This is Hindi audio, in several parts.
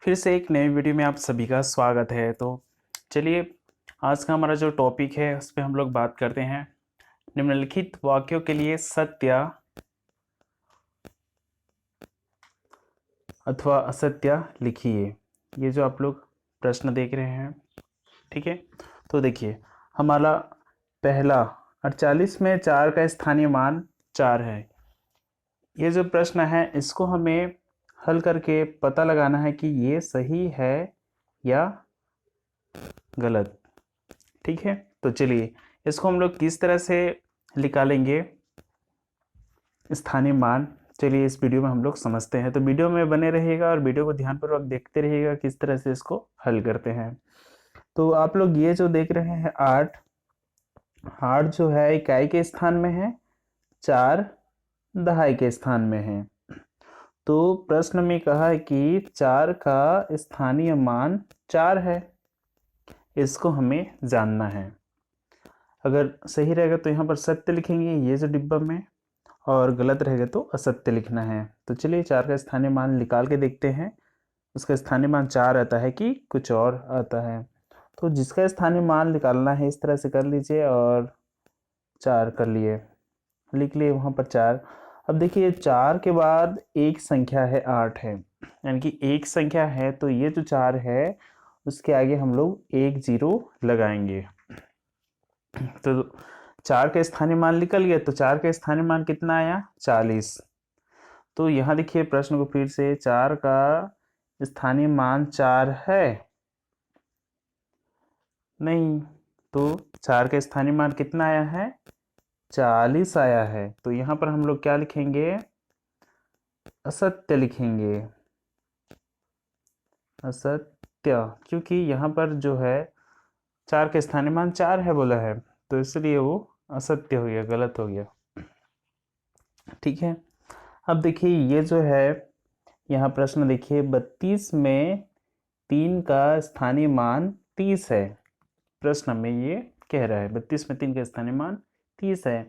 फिर से एक नई वीडियो में आप सभी का स्वागत है। तो चलिए, आज का हमारा जो टॉपिक है उस पर हम लोग बात करते हैं। निम्नलिखित वाक्यों के लिए सत्य अथवा असत्य लिखिए। ये जो आप लोग प्रश्न देख रहे हैं, ठीक है। तो देखिए, हमारा पहला 48 में 4 का स्थानीय मान 4 है। ये जो प्रश्न है इसको हमें हल करके पता लगाना है कि ये सही है या गलत। ठीक है, तो चलिए इसको हम लोग किस तरह से निकालेंगे स्थानीय मान। चलिए इस वीडियो में हम लोग समझते हैं। तो वीडियो में बने रहिएगा और वीडियो को ध्यानपूर्वक देखते रहिएगा किस तरह से इसको हल करते हैं। तो आप लोग ये जो देख रहे हैं 8, 8 जो है इकाई के स्थान में है, 4 दहाई के स्थान में है। तो प्रश्न में कहा है कि 4 का स्थानीय मान 4 है, इसको हमें जानना है। अगर सही रहेगा तो यहाँ पर सत्य लिखेंगे ये जो डिब्बा में, और गलत रहेगा तो असत्य लिखना है। तो चलिए 4 का स्थानीय मान निकाल के देखते हैं, उसका स्थानीय मान 4 आता है कि कुछ और आता है। तो जिसका स्थानीय मान निकालना है इस तरह से कर लीजिए और 4 कर लिए, लिख लिए वहाँ पर 4। अब देखिए 4 के बाद एक संख्या है 8 है, यानी कि एक संख्या है, तो ये जो 4 है उसके आगे हम लोग एक जीरो लगाएंगे। तो 4 का स्थानीय मान निकल गया, तो 4 का स्थानीय मान कितना आया 40। तो यहाँ देखिए प्रश्न को फिर से, 4 का स्थानीय मान 4 है नहीं, तो 4 का स्थानीय मान कितना आया है 40 आया है। तो यहाँ पर हम लोग क्या लिखेंगे, असत्य लिखेंगे, असत्य, क्योंकि यहाँ पर जो है 4 का स्थानीय मान 4 है बोला है, तो इसलिए वो असत्य हो गया, गलत हो गया। ठीक है, अब देखिए ये जो है यहाँ प्रश्न देखिए, 32 में 3 का स्थानीय मान 30 है। प्रश्न में ये कह रहा है 32 में 3 का स्थानीय मान 30 है।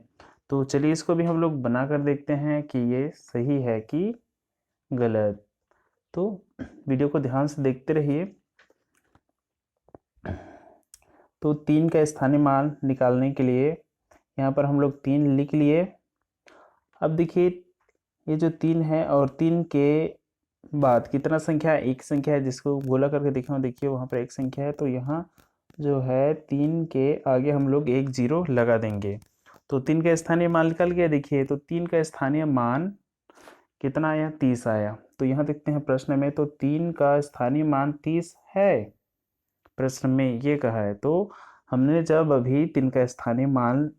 तो चलिए इसको भी हम लोग बना कर देखते हैं कि ये सही है कि गलत। तो वीडियो को ध्यान से देखते रहिए। तो 3 का स्थानीय मान निकालने के लिए यहाँ पर हम लोग 3 लिख लिए। अब देखिए ये जो 3 है और 3 के बाद कितना संख्या है, एक संख्या है, जिसको गोला करके देखा देखिए वहाँ पर एक संख्या है, तो यहाँ जो है 3 के आगे हम लोग एक जीरो लगा देंगे। तो 3 का स्थानीय मान निकल गया। देखिए तो 3 का स्थानीय मान कितना आया 30 आया। तो यहाँ देखते हैं प्रश्न में, तो 3 का स्थानीय मान 30 है, प्रश्न में ये कहा है। तो हमने जब अभी 3 का स्थानीय मान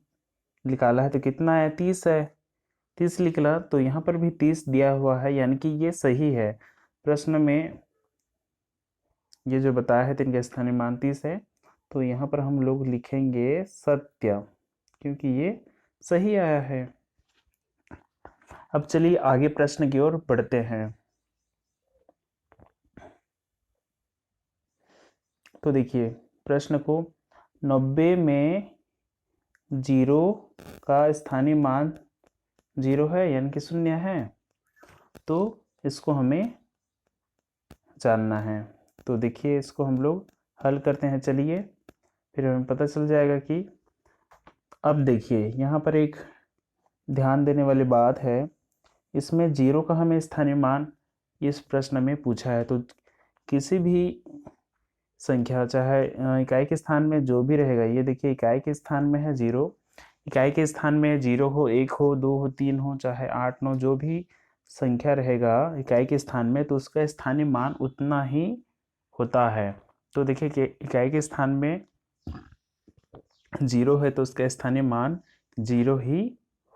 निकाला है तो कितना है 30 है, 30 निकला। तो यहाँ पर भी 30 दिया हुआ है, यानी कि ये सही है। प्रश्न में ये जो बताया है 3 का स्थानीय मान 30 है, तो यहाँ पर हम लोग लिखेंगे सत्य, क्योंकि ये सही आया है। अब चलिए आगे प्रश्न की ओर बढ़ते हैं। तो देखिए प्रश्न को, 90 में 0 का स्थानीय मान 0 है, यानी कि शून्य है, तो इसको हमें जानना है। तो देखिए इसको हम लोग हल करते हैं, चलिए फिर हमें पता चल जाएगा कि। अब देखिए यहाँ पर एक ध्यान देने वाली बात है, इसमें 0 का हमें स्थानीय मान इस प्रश्न में पूछा है। तो किसी भी संख्या चाहे इकाई के स्थान में जो भी रहेगा, ये देखिए इकाई के स्थान में है 0, इकाई के स्थान में 0 हो, 1 हो, 2 हो, 3 हो, चाहे 8 9 जो भी संख्या रहेगा इकाई के स्थान में, तो उसका स्थानीय मान उतना ही होता है। तो देखिए कि इकाई के स्थान में 0 है तो उसका स्थानीय मान 0 ही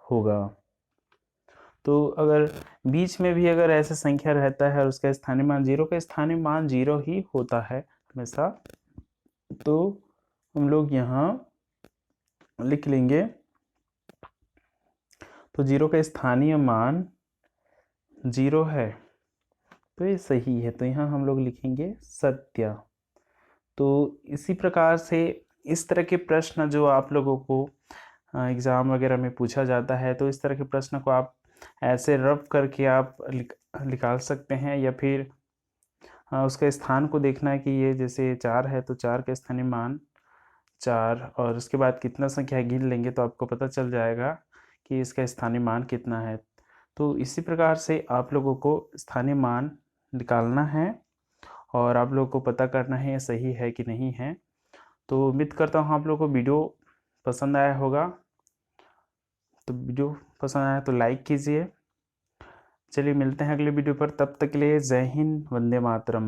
होगा। तो अगर बीच में भी अगर ऐसा संख्या रहता है और उसका स्थानीय मान 0, का स्थानीय मान 0 ही होता है हमेशा, तो हम लोग यहाँ लिख लेंगे। तो 0 का स्थानीय मान 0 है, तो ये सही है, तो यहाँ हम लोग लिखेंगे सत्य। तो इसी प्रकार से इस तरह के प्रश्न जो आप लोगों को एग्ज़ाम वगैरह में पूछा जाता है, तो इस तरह के प्रश्न को आप ऐसे रफ करके आप निकाल सकते हैं, या फिर उसका स्थान को देखना है कि ये जैसे 4 है तो 4 का स्थानीय मान 4, और उसके बाद कितना संख्या है गिन लेंगे तो आपको पता चल जाएगा कि इसका स्थानीय मान कितना है। तो इसी प्रकार से आप लोगों को स्थानीय मान निकालना है और आप लोगों को पता करना है ये सही है कि नहीं है। तो उम्मीद करता हूँ आप लोगों को वीडियो पसंद आया होगा। तो वीडियो पसंद आया तो लाइक कीजिए। चलिए मिलते हैं अगले वीडियो पर, तब तक के लिए जय हिंद, वंदे मातरम।